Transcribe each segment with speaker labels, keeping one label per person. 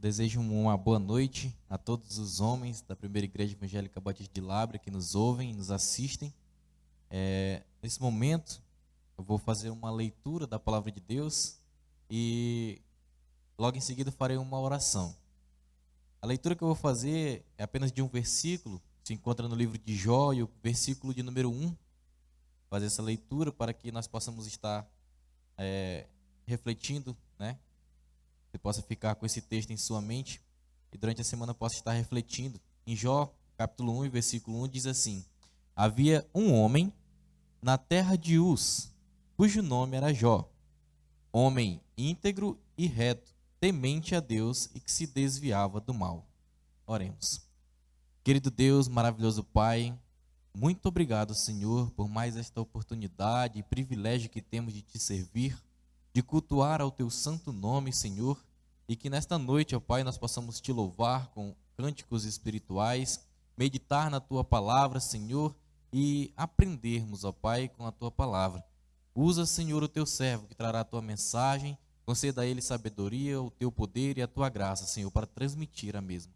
Speaker 1: desejo uma boa noite a todos os homens da Primeira Igreja Evangélica Batista de Lábrea que nos ouvem, nos assistem. Nesse momento, eu vou fazer uma leitura da Palavra de Deus e logo em seguida farei uma oração. A leitura que eu vou fazer é apenas de um versículo, se encontra no livro de Jó, e o versículo de número 1. Vou fazer essa leitura para que nós possamos estar refletindo, né? Você possa ficar com esse texto em sua mente e durante a semana possa estar refletindo. Em Jó, capítulo 1, versículo 1, diz assim: Havia um homem na terra de Uz, cujo nome era Jó, homem íntegro e reto, temente a Deus e que se desviava do mal. Oremos. Querido Deus, maravilhoso Pai, muito obrigado, Senhor, por mais esta oportunidade e privilégio que temos de te servir, de cultuar ao teu santo nome, Senhor, e que nesta noite, ó Pai, nós possamos te louvar com cânticos espirituais, meditar na tua palavra, Senhor, e aprendermos, ó Pai, com a tua palavra. Usa, Senhor, o teu servo que trará a tua mensagem, conceda a ele sabedoria, o teu poder e a tua graça, Senhor, para transmitir a mesma.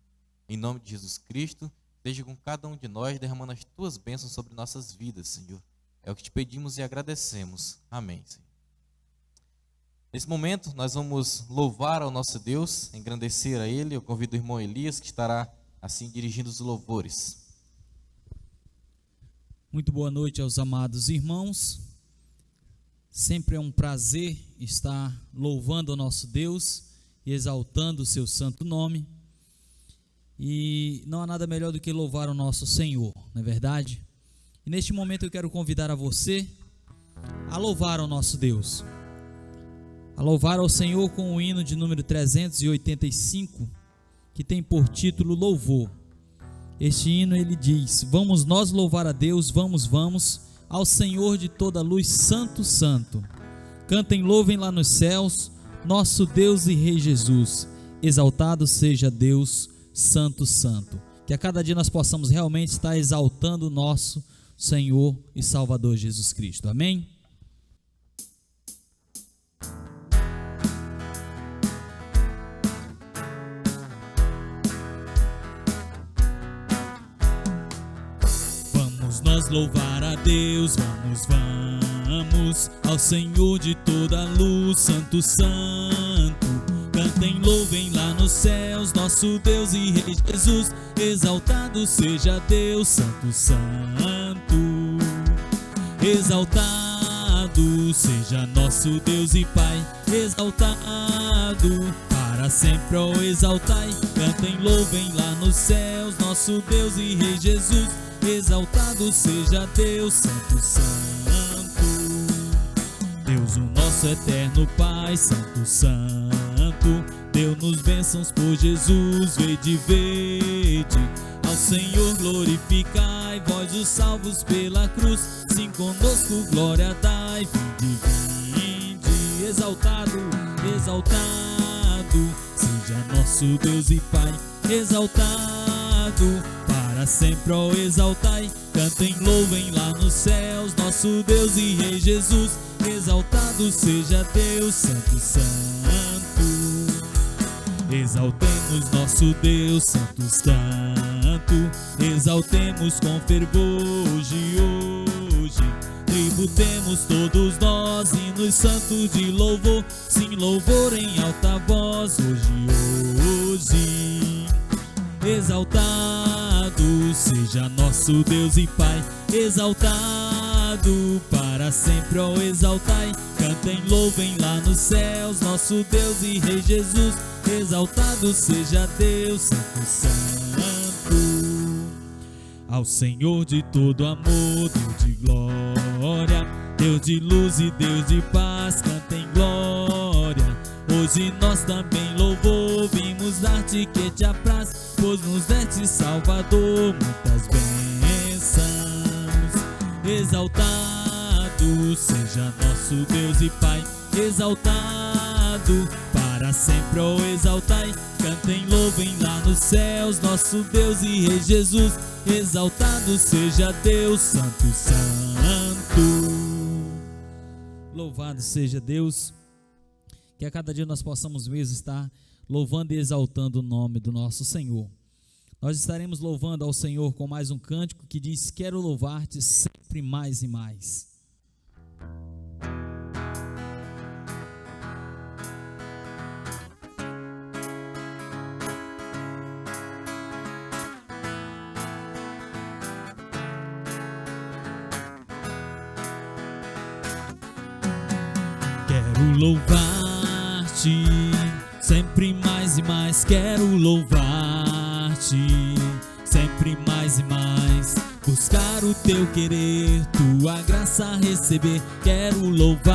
Speaker 1: Em nome de Jesus Cristo, esteja com cada um de nós, derramando as tuas bênçãos sobre nossas vidas, Senhor. É o que te pedimos e agradecemos. Amém, Senhor. Nesse momento, nós vamos louvar ao nosso Deus, engrandecer a Ele. Eu convido o irmão Elias, que estará assim dirigindo os louvores.
Speaker 2: Muito boa noite aos amados irmãos. Sempre é um prazer estar louvando ao nosso Deus e exaltando o seu santo nome. E não há nada melhor do que louvar o nosso Senhor, não é verdade? E neste momento eu quero convidar a você a louvar ao nosso Deus, a louvar ao Senhor com o hino de número 385, que tem por título Louvor. Este hino ele diz: vamos nós louvar a Deus, vamos ao Senhor de toda luz, santo, santo. Cantem, louvem lá nos céus, nosso Deus e Rei Jesus. Exaltado seja Deus, santo, santo. Que a cada dia nós possamos realmente estar exaltando o nosso Senhor e Salvador Jesus Cristo. Amém? Vamos nós louvar a Deus, vamos ao Senhor de toda luz, santo, santo. Cantem, louvem lá nos céus, nosso Deus e Rei Jesus. Exaltado seja Deus, santo, santo. Exaltado seja nosso Deus e Pai. Exaltado para sempre, ó, exaltai. Cantem, louvem lá nos céus, nosso Deus e Rei Jesus. Exaltado seja Deus, santo, santo. Deus, o nosso eterno Pai, santo, santo. Deu-nos bênçãos por Jesus, vede, ao Senhor glorificai, vós os salvos pela cruz, sim conosco glória dai, vinde, exaltado, seja nosso Deus e Pai, exaltado, para sempre, ó, exaltai, cantem, louvem lá nos céus, nosso Deus e Rei Jesus, exaltado seja Deus, santo, santo. Exaltemos nosso Deus, santo, santo. Exaltemos com fervor hoje. Tributemos todos nós hinos santos de louvor. Sim, louvor em alta voz hoje. Exaltado seja nosso Deus e Pai. Exaltado para sempre, ó, exaltai. Cantem, louvem lá nos céus, nosso Deus e Rei Jesus. Exaltado seja Deus, santo, santo. Ao Senhor de todo amor, Deus de glória, Deus de luz e Deus de paz, cantem glória. Hoje nós também louvor, vimos dar-te que te apraz, pois nos deste Salvador muitas bênçãos. Exaltado seja nosso Deus e Pai, exaltado para sempre, ó, exaltai. Cantem, louvem lá nos céus, nosso Deus e Rei Jesus. Exaltado seja Deus, santo, santo. Louvado seja Deus. Que a cada dia nós possamos mesmo estar louvando e exaltando o nome do nosso Senhor. Nós estaremos louvando ao Senhor com mais um cântico que diz: quero louvar-te sempre mais e mais. Quero louvar-te sempre mais e mais, quero louvar-te sempre mais e mais, buscar o teu querer, tua graça receber, quero louvar-te.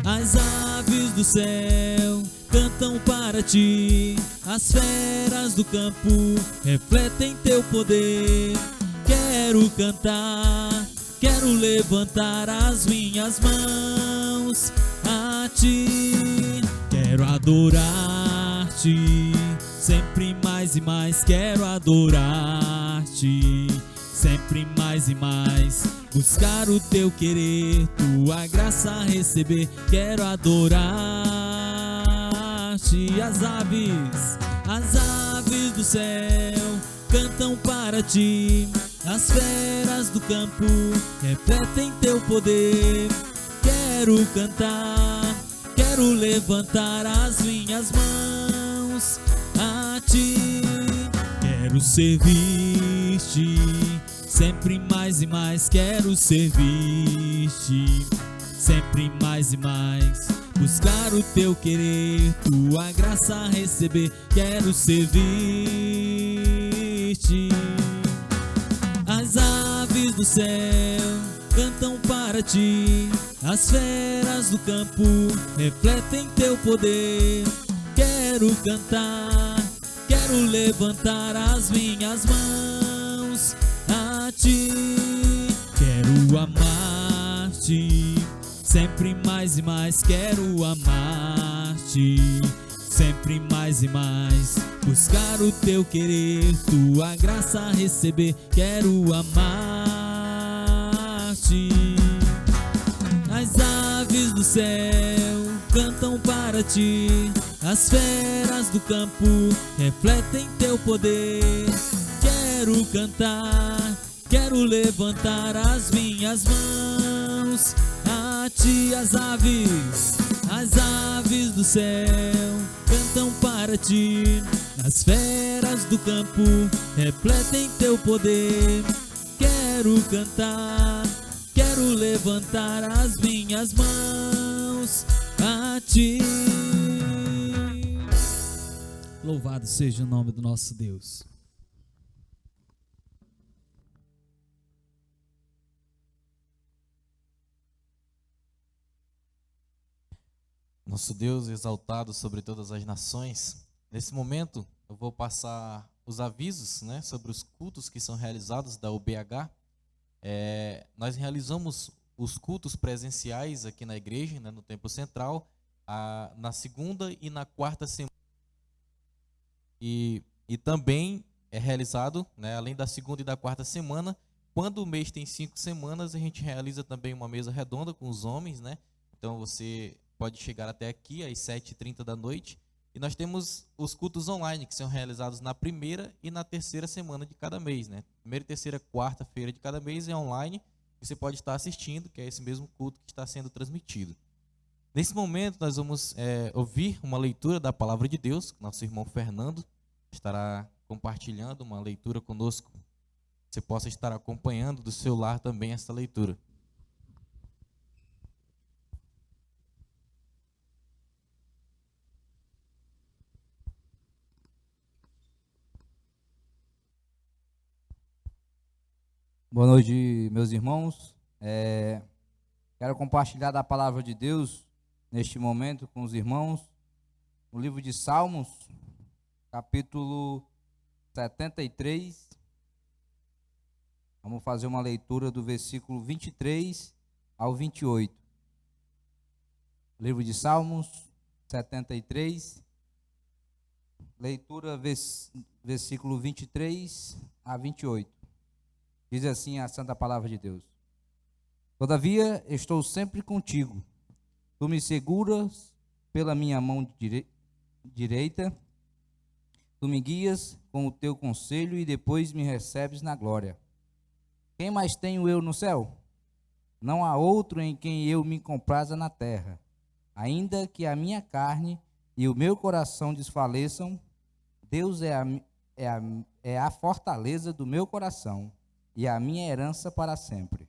Speaker 2: As aves do céu cantam para ti, as feras do campo refletem teu poder, quero cantar, quero levantar as minhas mãos a ti, quero adorar-te sempre mais e mais, quero adorar-te sempre mais e mais, buscar o teu querer, tua graça receber, quero adorar-te. As aves do céu cantam para ti, as feras do campo refletem teu poder, quero cantar, quero levantar as minhas mãos a ti, quero servir-te sempre mais e mais, quero servir-te sempre mais e mais, buscar o teu querer, tua graça receber, quero servir-te. As aves do céu cantam para ti, as feras do campo refletem teu poder, quero cantar, quero levantar as minhas mãos a ti, quero amar-te sempre mais e mais, quero amar-te sempre mais e mais, buscar o teu querer, tua graça receber, quero amar-te. As aves do céu cantam para ti, as feras do campo refletem teu poder, quero cantar, quero levantar as minhas mãos a ti. As aves do céu cantam para ti, as feras do campo refletem teu poder, quero cantar, quero levantar as minhas mãos a ti. Louvado seja o nome do nosso Deus.
Speaker 1: Nosso Deus exaltado sobre todas as nações. Nesse momento, eu vou passar os avisos, né, sobre os cultos que são realizados da UBH. Nós realizamos os cultos presenciais aqui na igreja, né, no Templo Central, na segunda e na quarta semana. E também é realizado, né, além da segunda e da quarta semana, quando o mês tem 5 semanas, a gente realiza também uma mesa redonda com os homens, né? Então você pode chegar até aqui às 7h30 da noite. E nós temos os cultos online, que são realizados na primeira e na terceira semana de cada mês, né? Primeira, terceira, quarta-feira de cada mês é online. Você pode estar assistindo, que é esse mesmo culto que está sendo transmitido. Nesse momento, nós vamos ouvir uma leitura da Palavra de Deus. Nosso irmão Fernando estará compartilhando uma leitura conosco. Você possa estar acompanhando do seu lar também essa leitura.
Speaker 3: Boa noite, meus irmãos. Quero compartilhar da palavra de Deus neste momento com os irmãos. No livro de Salmos, capítulo 73. Vamos fazer uma leitura do versículo 23 ao 28. Livro de Salmos 73. Leitura versículo 23 a 28. Diz assim a santa palavra de Deus: Todavia estou sempre contigo, Tu me seguras pela minha mão direita, tu me guias com o teu conselho e depois me recebes na glória. Quem mais tenho eu no céu? Não há outro em quem eu me compraza na terra. Ainda que a minha carne e o meu coração desfaleçam, Deus é a fortaleza do meu coração e a minha herança para sempre.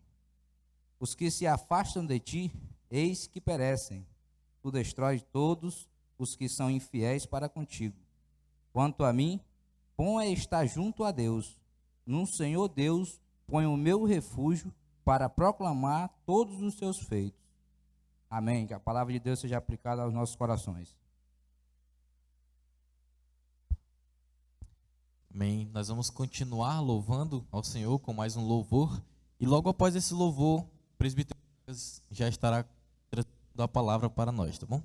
Speaker 3: Os que se afastam de ti, eis que perecem. Tu destróis todos os que são infiéis para contigo. Quanto a mim, bom é estar junto a Deus. No Senhor Deus ponho o meu refúgio para proclamar todos os seus feitos. Amém. Que a palavra de Deus seja aplicada aos nossos corações.
Speaker 1: Amém. Nós vamos continuar louvando ao Senhor com mais um louvor. E logo após esse louvor, o presbítero já estará trazendo a palavra para nós, tá bom?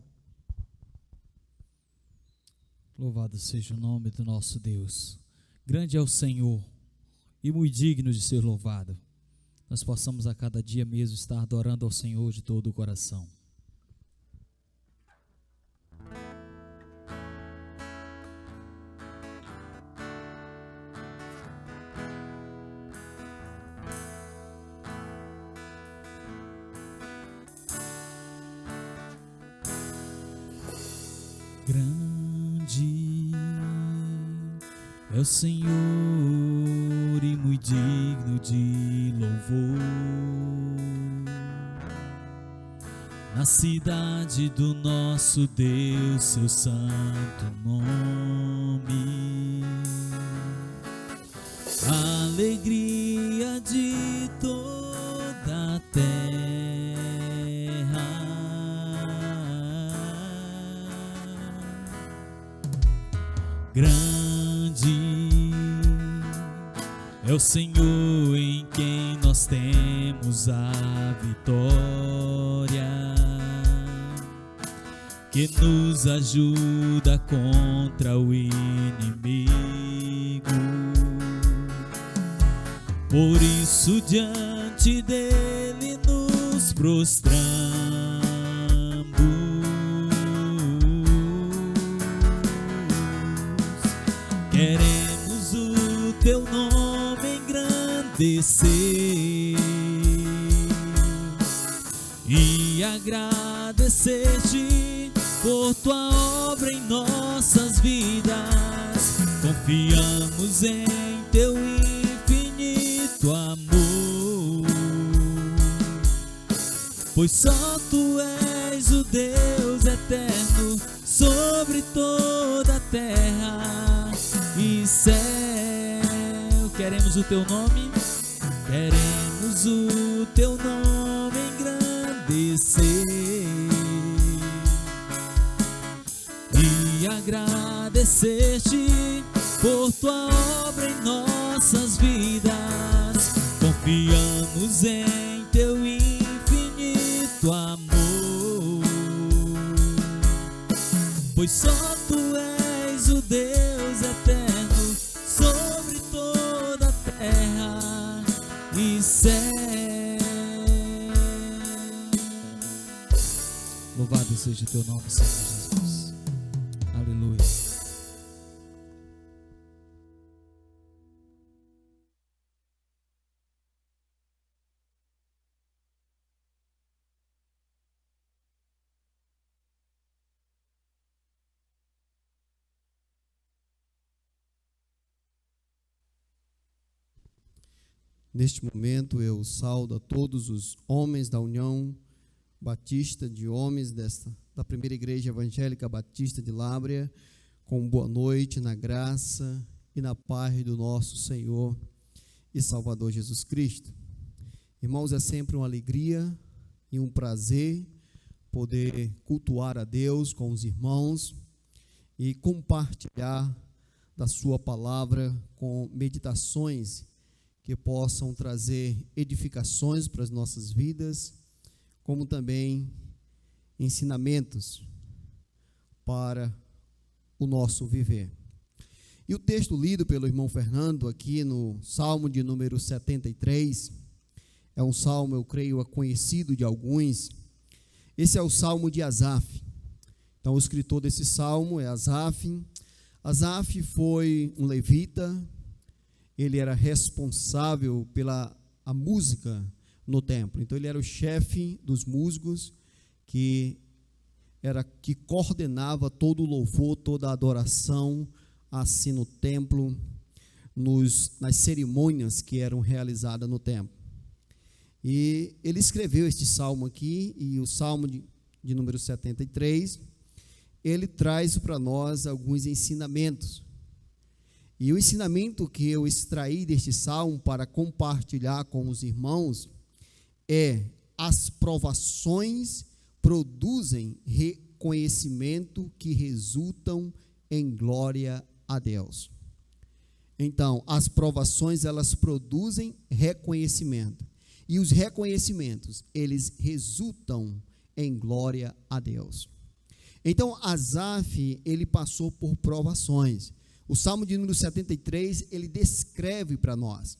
Speaker 2: Louvado seja o nome do nosso Deus. Grande é o Senhor e muito digno de ser louvado. Nós possamos a cada dia mesmo estar adorando ao Senhor de todo o coração. Grande é o Senhor e muito digno de louvor. Na cidade do nosso Deus, seu santo nome. A alegria de toda a terra. Grande é o Senhor em quem nós temos a vitória, que nos ajuda contra o inimigo. Por isso diante dele nos prostramos. Queremos o teu nome engrandecer e agradecer-te por tua obra em nossas vidas. Confiamos em teu infinito amor, pois só tu és o Deus eterno sobre toda a terra e céu. Queremos o teu nome, queremos o teu nome engrandecer e agradecer-te por tua obra em nossas vidas. Confiamos em teu infinito amor, pois só tu és o Deus eterno sobre toda a terra e céu. Louvado seja o teu nome, Senhor Jesus. Aleluia.
Speaker 4: Neste momento eu saudo a todos os homens da União Batista de Homens da Primeira Igreja Evangélica Batista de Lábrea, com boa noite na graça e na paz do nosso Senhor e Salvador Jesus Cristo. Irmãos, é sempre uma alegria e um prazer poder cultuar a Deus com os irmãos e compartilhar da sua palavra com meditações que possam trazer edificações para as nossas vidas, como também ensinamentos para o nosso viver. E o texto lido pelo irmão Fernando aqui no Salmo de número 73, é um salmo, eu creio, conhecido de alguns, Esse é o Salmo de Asaf. Então, o escritor desse salmo é Asaf. Asaf foi um levita, ele era responsável pela a música no templo. Então, ele era o chefe dos músicos, que coordenava todo o louvor, toda a adoração, assim no templo, nas cerimônias que eram realizadas no templo. E ele escreveu este salmo aqui, e o salmo de número 73, ele traz para nós alguns ensinamentos. E o ensinamento que eu extraí deste salmo para compartilhar com os irmãos é: as provações produzem reconhecimento que resultam em glória a Deus. Então, as provações, elas produzem reconhecimento. E os reconhecimentos, eles resultam em glória a Deus. Então, Asaf, ele passou por provações. O Salmo de número 73, ele descreve para nós.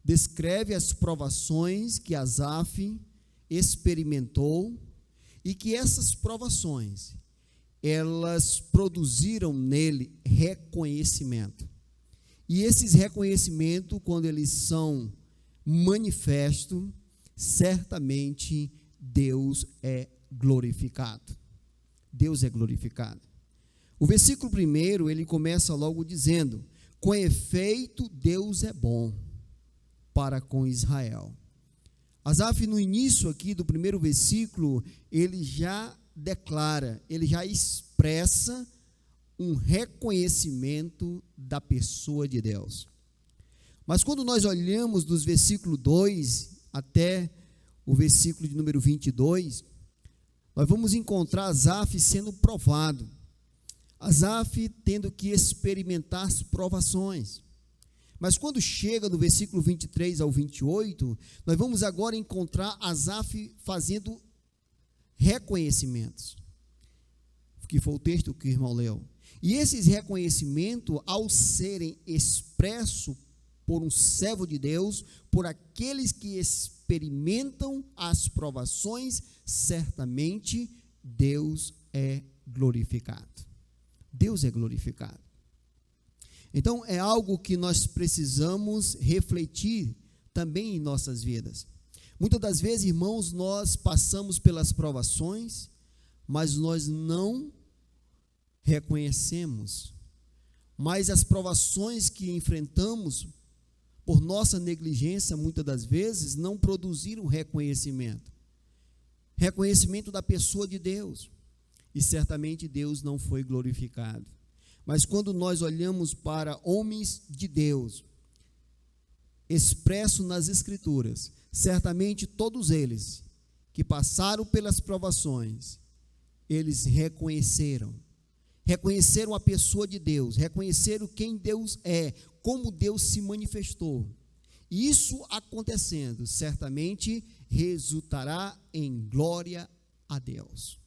Speaker 4: Descreve as provações que Asaf experimentou e que essas provações, elas produziram nele reconhecimento. E esses reconhecimentos, quando eles são manifestos, certamente Deus é glorificado. Deus é glorificado. O versículo 1, ele começa logo dizendo: com efeito, Deus é bom para com Israel. Asaf, no início aqui do primeiro versículo, ele já declara, ele já expressa um reconhecimento da pessoa de Deus. Mas quando nós olhamos dos versículos 2 até o versículo de número 22, nós vamos encontrar Asaf sendo provado. Asaf tendo que experimentar as provações. Mas quando chega no versículo 23 ao 28, nós vamos agora encontrar Asaf fazendo reconhecimentos, que foi o texto que o irmão leu. E esses reconhecimentos, ao serem expressos por um servo de Deus, por aqueles que experimentam as provações, certamente Deus é glorificado. Deus é glorificado. Então, é algo que nós precisamos refletir também em nossas vidas. Muitas das vezes, irmãos, nós passamos pelas provações, mas nós não reconhecemos. Mas as provações que enfrentamos, por nossa negligência, muitas das vezes, não produziram reconhecimento. Reconhecimento da pessoa de Deus. E certamente Deus não foi glorificado. Mas quando nós olhamos para homens de Deus, expresso nas Escrituras, certamente todos eles que passaram pelas provações, eles reconheceram a pessoa de Deus, reconheceram quem Deus é, como Deus se manifestou. E isso acontecendo, certamente resultará em glória a Deus.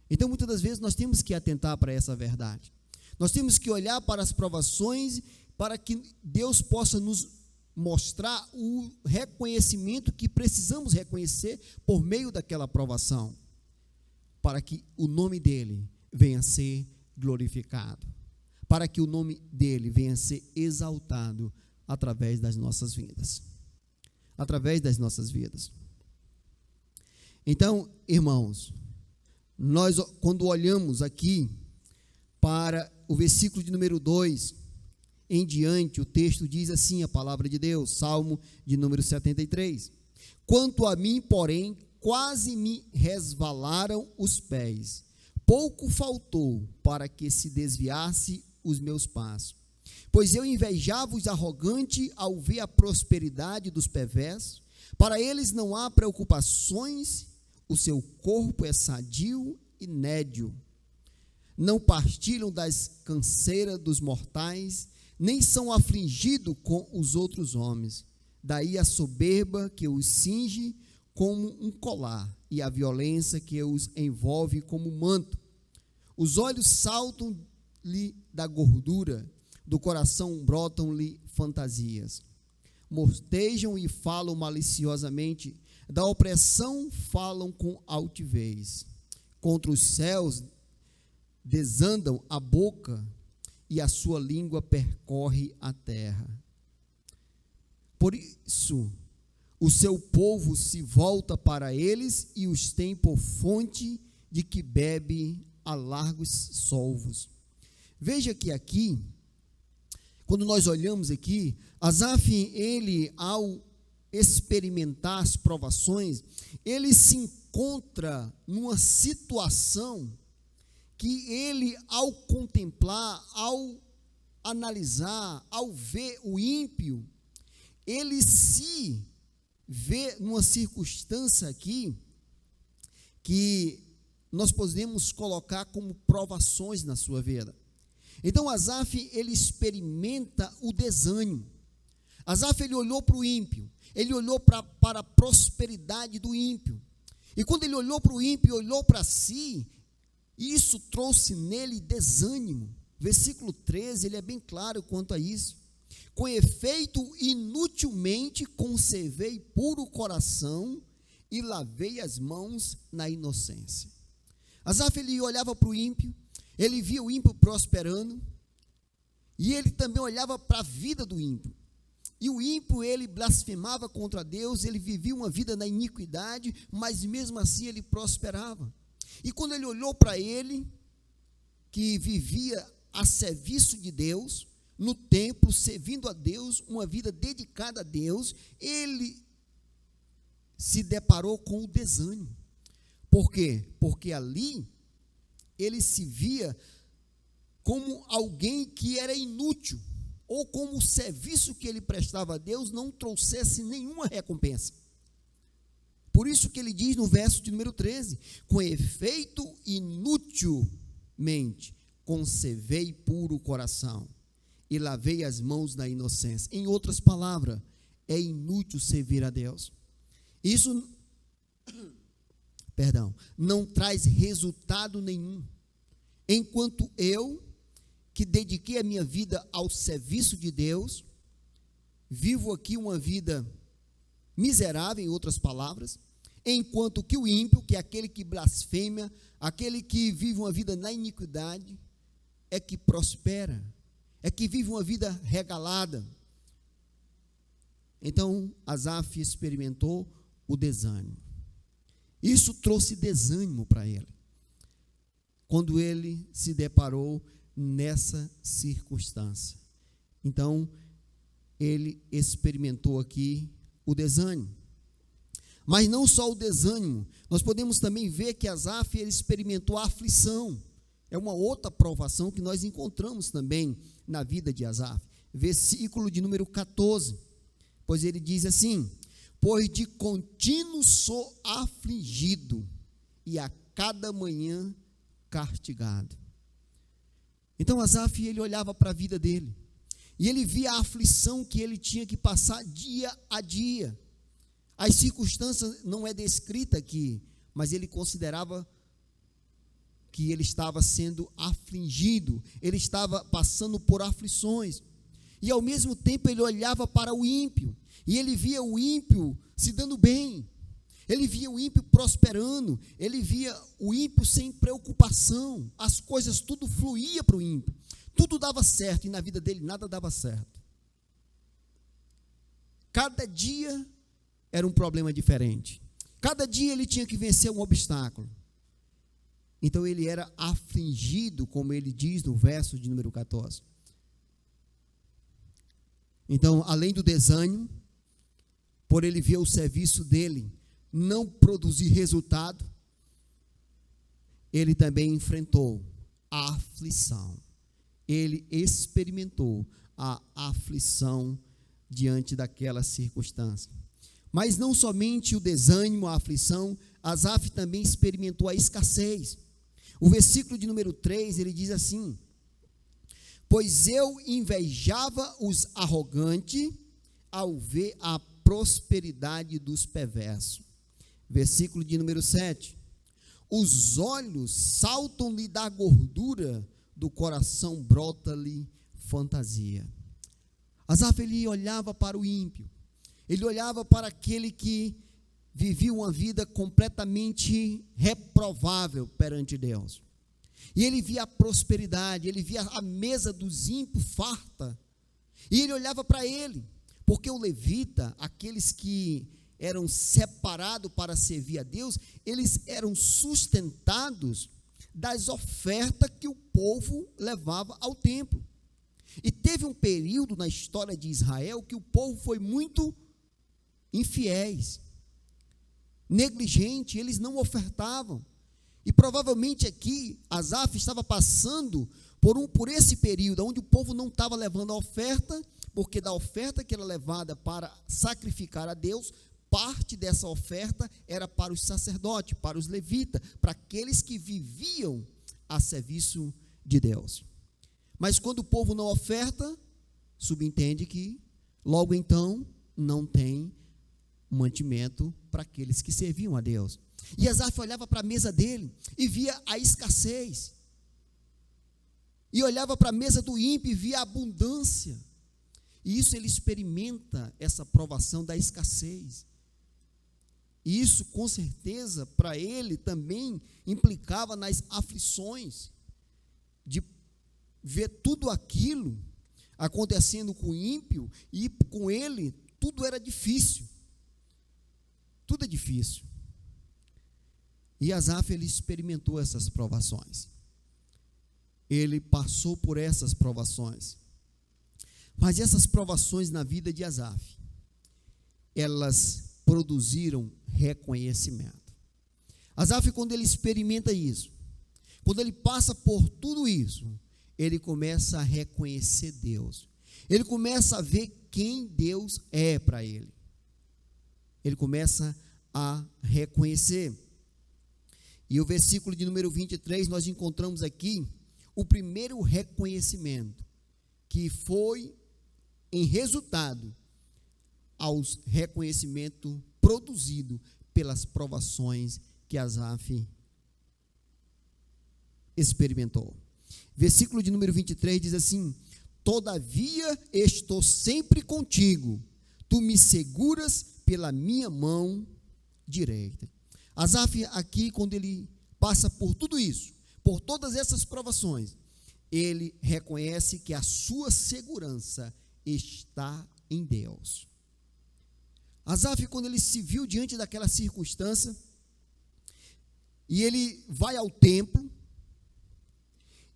Speaker 4: Então, muitas das vezes, nós temos que atentar para essa verdade. Nós temos que olhar para as provações para que Deus possa nos mostrar o reconhecimento que precisamos reconhecer por meio daquela provação, para que o nome dele venha a ser glorificado, para que o nome dele venha a ser exaltado através das nossas vidas. Através das nossas vidas. Então, irmãos, nós quando olhamos aqui para o versículo de número 2 em diante, o texto diz assim, a palavra de Deus, Salmo de número 73. Quanto a mim, porém, quase me resvalaram os pés. Pouco faltou para que se desviasse os meus passos. Pois eu invejava os arrogantes ao ver a prosperidade dos perversos. Para eles não há preocupações, o seu corpo é sadio e nédio. Não partilham das canseiras dos mortais, nem são afligidos com os outros homens. Daí a soberba que os cinge como um colar, e a violência que os envolve como um manto. Os olhos saltam-lhe da gordura, do coração brotam-lhe fantasias. Mostejam e falam maliciosamente, da opressão falam com altivez, contra os céus desandam a boca, e a sua língua percorre a terra. Por isso, o seu povo se volta para eles e os tem por fonte de que bebe a largos solvos. Veja que aqui, quando nós olhamos aqui, Asaf, ele, ao experimentar as provações, ele se encontra numa situação que ele, ao contemplar, ao analisar, ao ver o ímpio, ele se vê numa circunstância aqui que nós podemos colocar como provações na sua vida. Então Asaf, ele experimenta o desânimo. Asaf, ele olhou para o ímpio, ele olhou para a prosperidade do ímpio, e quando ele olhou para o ímpio, olhou para si, isso trouxe nele desânimo. Versículo 13, ele é bem claro quanto a isso. Com efeito, inutilmente conservei puro coração e lavei as mãos na inocência. Asaf, ele olhava para o ímpio, ele via o ímpio prosperando, e ele também olhava para a vida do ímpio. E o ímpio, ele blasfemava contra Deus, ele vivia uma vida na iniquidade, mas mesmo assim ele prosperava. E quando ele olhou para ele, que vivia a serviço de Deus, no templo, servindo a Deus, uma vida dedicada a Deus, ele se deparou com o desânimo. Por quê? Porque ali ele se via como alguém que era inútil, ou como o serviço que ele prestava a Deus não trouxesse nenhuma recompensa. Por isso que ele diz no verso de número 13, com efeito inutilmente conservei puro o coração e lavei as mãos na inocência. Em outras palavras, é inútil servir a Deus. Isso, não traz resultado nenhum. Enquanto eu, que dediquei a minha vida ao serviço de Deus, vivo aqui uma vida miserável, em outras palavras, enquanto que o ímpio, que é aquele que blasfema, aquele que vive uma vida na iniquidade, é que prospera, é que vive uma vida regalada. Então, Asaf experimentou o desânimo. Isso trouxe desânimo para ele, quando ele se deparou nessa circunstância. Então, ele experimentou aqui o desânimo. Mas não só o desânimo, nós podemos também ver que Asaf, ele experimentou a aflição. É uma outra provação que nós encontramos também na vida de Asaf. Versículo de número 14, pois ele diz assim: pois de contínuo sou afligido, e a cada manhã castigado. Então Asaf, ele olhava para a vida dele, e ele via a aflição que ele tinha que passar dia a dia. As circunstâncias não é descrita aqui, mas ele considerava que ele estava sendo afligido, ele estava passando por aflições, e ao mesmo tempo ele olhava para o ímpio, e ele via o ímpio se dando bem, ele via o ímpio prosperando, ele via o ímpio sem preocupação, as coisas tudo fluía para o ímpio, tudo dava certo, e na vida dele nada dava certo. Cada dia era um problema diferente, cada dia ele tinha que vencer um obstáculo. Então ele era afligido, como ele diz no verso de número 14. Então, além do desânimo, por ele ver o serviço dele não produzir resultado, ele também enfrentou a aflição. Ele experimentou a aflição diante daquela circunstância. Mas não somente o desânimo, a aflição, Asaf também experimentou a escassez. O versículo de número 3, ele diz assim: pois eu invejava os arrogantes ao ver a prosperidade dos perversos. Versículo de número 7, os olhos saltam-lhe da gordura, do coração brota-lhe fantasia. Asaf, ele olhava para o ímpio, ele olhava para aquele que vivia uma vida completamente reprovável perante Deus. E ele via a prosperidade, ele via a mesa dos ímpios farta, e ele olhava para ele, porque o levita, aqueles que eram separados para servir a Deus, eles eram sustentados das ofertas que o povo levava ao templo. E teve um período na história de Israel que o povo foi muito infiéis, negligente, eles não ofertavam. E provavelmente aqui Asaf estava passando por esse período onde o povo não estava levando a oferta, porque da oferta que era levada para sacrificar a Deus, parte dessa oferta era para os sacerdotes, para os levitas, para aqueles que viviam a serviço de Deus. Mas quando o povo não oferta, subentende que logo então não tem mantimento para aqueles que serviam a Deus. E Asaf olhava para a mesa dele e via a escassez. E olhava para a mesa do ímpio e via a abundância. E isso ele experimenta, essa provação da escassez. E isso, com certeza, para ele também implicava nas aflições, de ver tudo aquilo acontecendo com o ímpio, e com ele tudo era difícil. Tudo é difícil. E Asaf, ele experimentou essas provações. Ele passou por essas provações. Mas essas provações na vida de Asaf, elas produziram reconhecimento. Asaf, quando ele experimenta isso, quando ele passa por tudo isso, ele começa a reconhecer Deus. Ele começa a ver quem Deus é para ele. Ele começa a reconhecer. E o versículo de número 23, nós encontramos aqui o primeiro reconhecimento, que foi em resultado aos reconhecimento produzido pelas provações que Asaf experimentou. Versículo de número 23 diz assim: todavia estou sempre contigo, tu me seguras pela minha mão direita. Asaf aqui, quando ele passa por tudo isso, por todas essas provações, ele reconhece que a sua segurança está em Deus. Asaf, quando ele se viu diante daquela circunstância, e ele vai ao templo,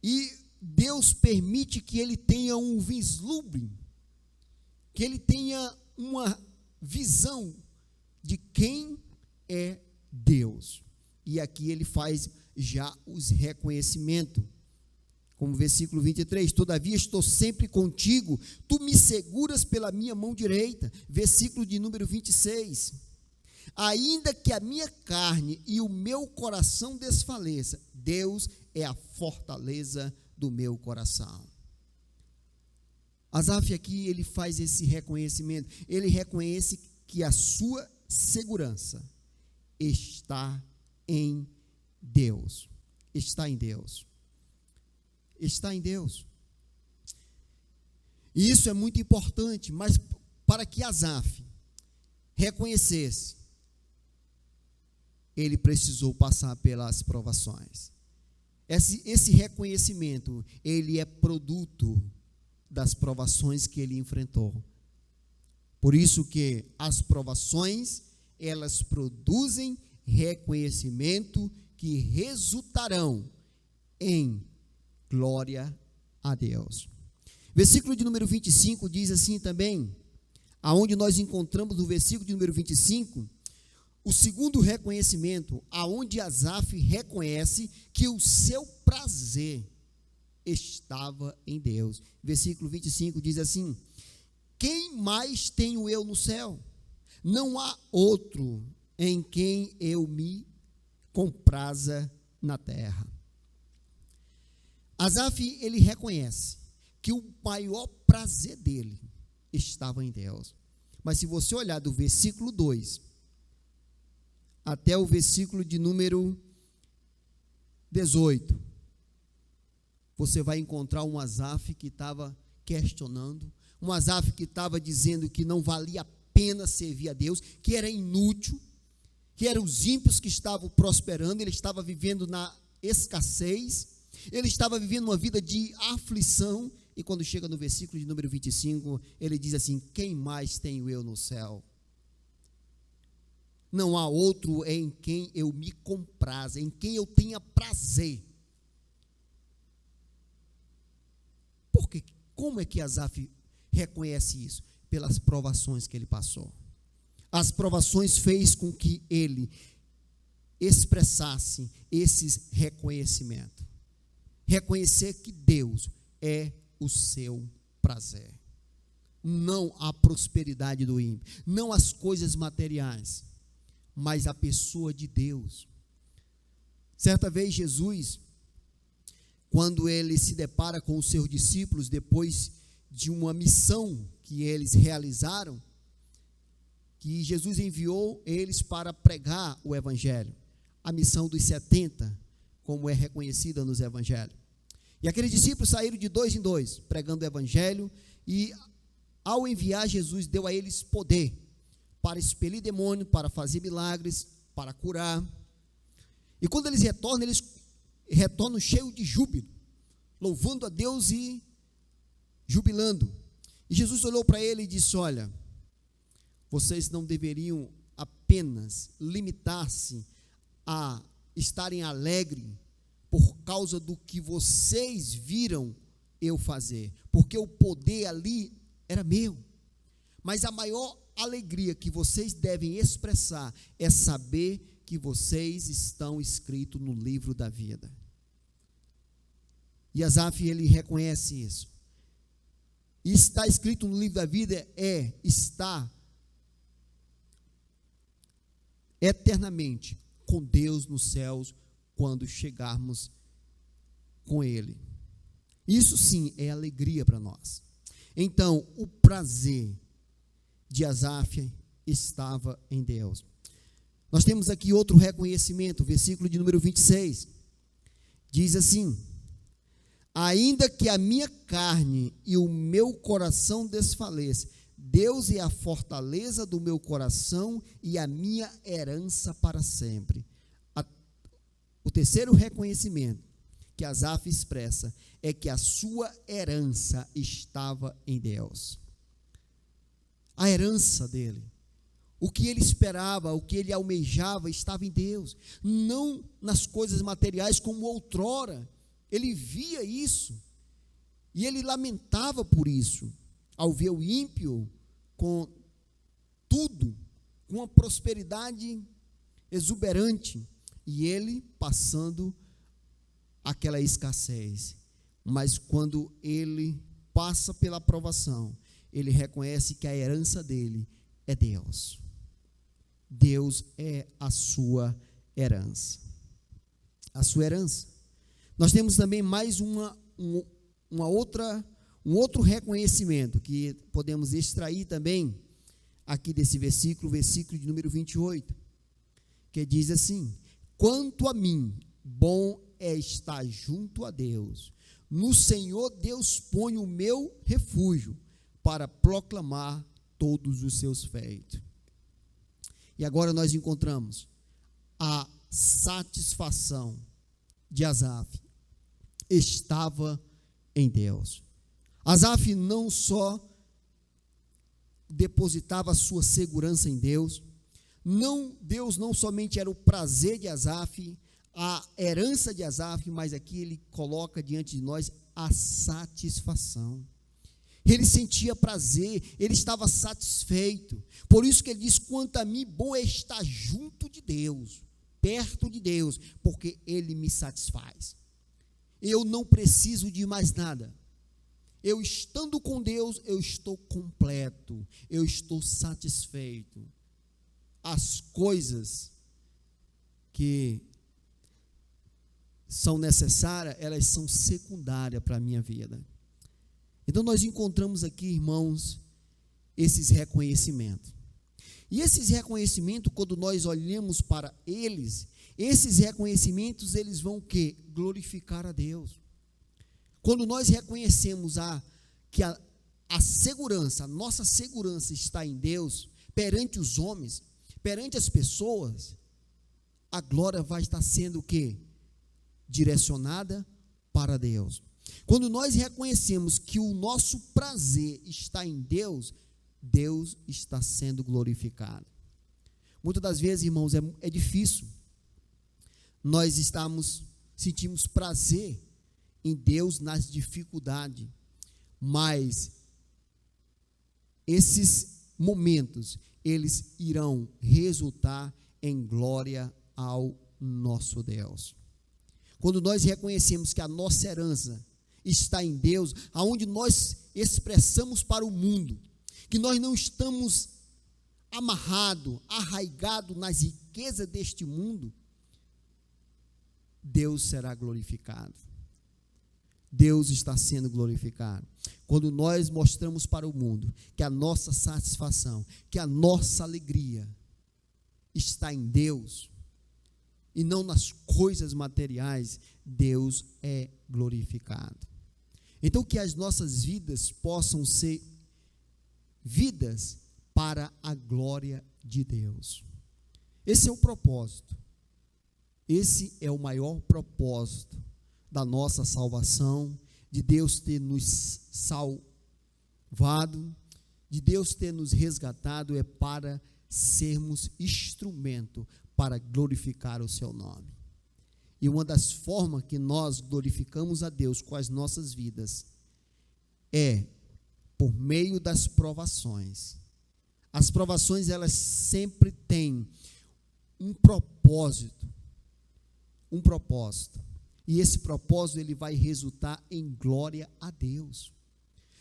Speaker 4: e Deus permite que ele tenha um vislumbre, que ele tenha uma visão de quem é Deus. E aqui ele faz já os reconhecimentos, como versículo 23, todavia estou sempre contigo, tu me seguras pela minha mão direita. Versículo de número 26, ainda que a minha carne e o meu coração desfaleça, Deus é a fortaleza do meu coração. Asaf aqui, ele faz esse reconhecimento, ele reconhece que a sua segurança está em Deus, está em Deus, está em Deus. E isso é muito importante, mas para que Asaf reconhecesse, ele precisou passar pelas provações. Esse reconhecimento, ele é produto das provações que ele enfrentou. Por isso que as provações, elas produzem reconhecimento que resultarão em glória a Deus. Versículo de número 25 diz assim também, aonde nós encontramos no versículo de número 25, o segundo reconhecimento, aonde Asaf reconhece que o seu prazer estava em Deus. Versículo 25 diz assim: quem mais tenho eu no céu? Não há outro em quem eu me compraza na terra. Asaf, ele reconhece que o maior prazer dele estava em Deus. Mas se você olhar do versículo 2 até o versículo de número 18, você vai encontrar um Asaf que estava questionando, um Asaf que estava dizendo que não valia a pena servir a Deus, que era inútil, que eram os ímpios que estavam prosperando, ele estava vivendo na escassez, ele estava vivendo uma vida de aflição, e quando chega no versículo de número 25, ele diz assim: quem mais tenho eu no céu? Não há outro em quem eu me compraza, em quem eu tenha prazer. Por quê? Como é que Asaf reconhece isso? Pelas provações que ele passou. As provações fez com que ele expressasse esses reconhecimentos. Reconhecer que Deus é o seu prazer. Não a prosperidade do ímpio, não as coisas materiais, mas a pessoa de Deus. Certa vez Jesus, quando ele se depara com os seus discípulos, depois de uma missão que eles realizaram, que Jesus enviou eles para pregar o evangelho, a missão dos 70, como é reconhecida nos evangelhos. E aqueles discípulos saíram de 2 em 2, pregando o evangelho, e ao enviar, Jesus deu a eles poder para expelir demônio, para fazer milagres, para curar. E quando eles retornam cheios de júbilo, louvando a Deus e jubilando. E Jesus olhou para ele e disse: olha, vocês não deveriam apenas limitar-se a estarem alegres por causa do que vocês viram eu fazer, porque o poder ali era meu, mas a maior alegria que vocês devem expressar é saber que vocês estão escritos no livro da vida. E Asaf, ele reconhece isso. E estar escrito no livro da vida é estar eternamente com Deus nos céus quando chegarmos com Ele. Isso sim é alegria para nós. Então, o prazer de Asaf estava em Deus. Nós temos aqui outro reconhecimento, versículo de número 26. Diz assim: ainda que a minha carne e o meu coração desfaleça, Deus é a fortaleza do meu coração e a minha herança para sempre. O terceiro reconhecimento que Asaf expressa é que a sua herança estava em Deus. A herança dele, o que ele esperava, o que ele almejava estava em Deus, não nas coisas materiais como outrora. Ele via isso e ele lamentava por isso, ao ver o ímpio com tudo, com uma prosperidade exuberante, e ele passando aquela escassez. Mas quando ele passa pela provação, ele reconhece que a herança dele é Deus. Deus é a sua herança. A sua herança. Nós temos também mais um outro reconhecimento que podemos extrair também aqui desse versículo, versículo de número 28, que diz assim: quanto a mim, bom é estar junto a Deus. No Senhor Deus põe o meu refúgio para proclamar todos os seus feitos. E agora nós encontramos a satisfação de Asaf estava em Deus. Asaf não só depositava a sua segurança em Deus, Deus não somente era o prazer de Asaf, a herança de Asaf, mas aqui ele coloca diante de nós a satisfação. Ele sentia prazer, ele estava satisfeito. Por isso que ele diz: quanto a mim, bom é estar junto de Deus, perto de Deus, porque Ele me satisfaz. Eu não preciso de mais nada. Eu estando com Deus, eu estou completo, eu estou satisfeito. As coisas que são necessárias, elas são secundárias para a minha vida. Então nós encontramos aqui, irmãos, esses reconhecimentos. E esses reconhecimentos, quando nós olhamos para eles, esses reconhecimentos, eles vão o quê? Glorificar a Deus. Quando nós reconhecemos que a segurança, a nossa segurança está em Deus, perante os homens, perante as pessoas, a glória vai estar sendo o quê? Direcionada para Deus. Quando nós reconhecemos que o nosso prazer está em Deus, Deus está sendo glorificado. Muitas das vezes, irmãos, é difícil. Nós sentimos prazer em Deus nas dificuldades, mas esses momentos, eles irão resultar em glória ao nosso Deus. Quando nós reconhecemos que a nossa herança está em Deus, aonde nós expressamos para o mundo que nós não estamos amarrados, arraigados nas riquezas deste mundo, Deus será glorificado. Deus está sendo glorificado. Quando nós mostramos para o mundo que a nossa satisfação, que a nossa alegria está em Deus e não nas coisas materiais, Deus é glorificado. Então, que as nossas vidas possam ser vidas para a glória de Deus. Esse é o propósito. Esse é o maior propósito da nossa salvação, de Deus ter nos salvado, de Deus ter nos resgatado, é para sermos instrumento para glorificar o seu nome. E uma das formas que nós glorificamos a Deus com as nossas vidas é por meio das provações. As provações, elas sempre têm um propósito. E esse propósito, ele vai resultar em glória a Deus.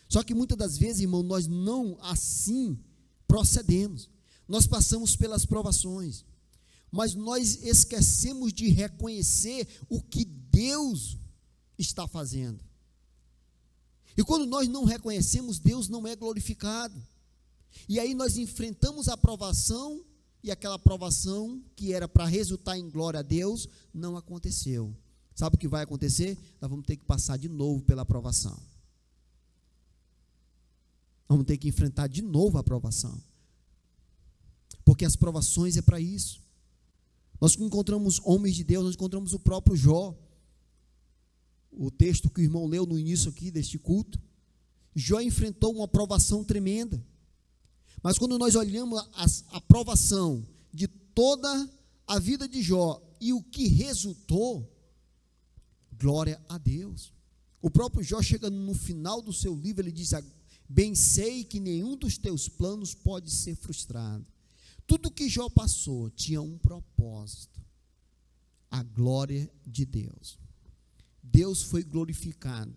Speaker 4: Só que muitas das vezes, irmão, nós não assim procedemos. Nós passamos pelas provações, mas nós esquecemos de reconhecer o que Deus está fazendo. E quando nós não reconhecemos, Deus não é glorificado. E aí nós enfrentamos a provação, e aquela provação que era para resultar em glória a Deus, não aconteceu. Sabe o que vai acontecer? Nós vamos ter que passar de novo pela provação. Vamos ter que enfrentar de novo a provação. Porque as provações é para isso. Nós encontramos homens de Deus, nós encontramos o próprio Jó. O texto que o irmão leu no início aqui deste culto. Jó enfrentou uma provação tremenda. Mas quando nós olhamos a provação de toda a vida de Jó e o que resultou, glória a Deus. O próprio Jó, chega no final do seu livro, ele diz: bem sei que nenhum dos teus planos pode ser frustrado. Tudo que Jó passou tinha um propósito: a glória de Deus. Deus foi glorificado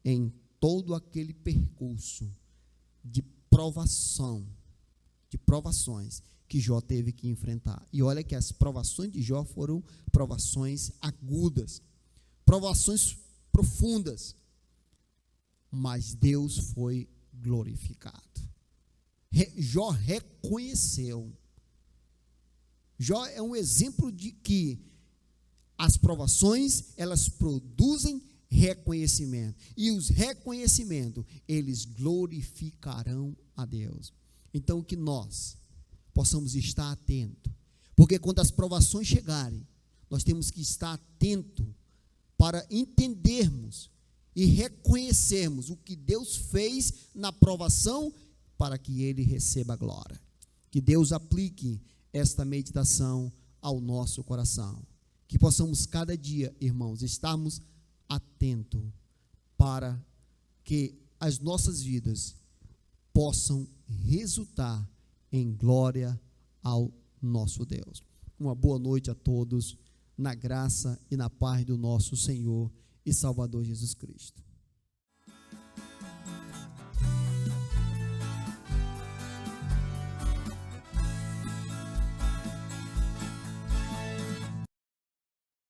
Speaker 4: em todo aquele percurso de provações que Jó teve que enfrentar. E olha que as provações de Jó foram provações agudas, provações profundas, mas Deus foi glorificado. Jó reconheceu. Jó é um exemplo de que as provações, elas produzem reconhecimento, e os reconhecimentos, eles glorificarão a Deus. Então, que nós possamos estar atentos, porque quando as provações chegarem, nós temos que estar atentos para entendermos e reconhecermos o que Deus fez na provação, para que Ele receba a glória. Que Deus aplique esta meditação ao nosso coração, que possamos cada dia, irmãos, estarmos atentos para que as nossas vidas possam resultar em glória ao nosso Deus. Uma boa noite a todos, na graça e na paz do nosso Senhor e Salvador Jesus Cristo.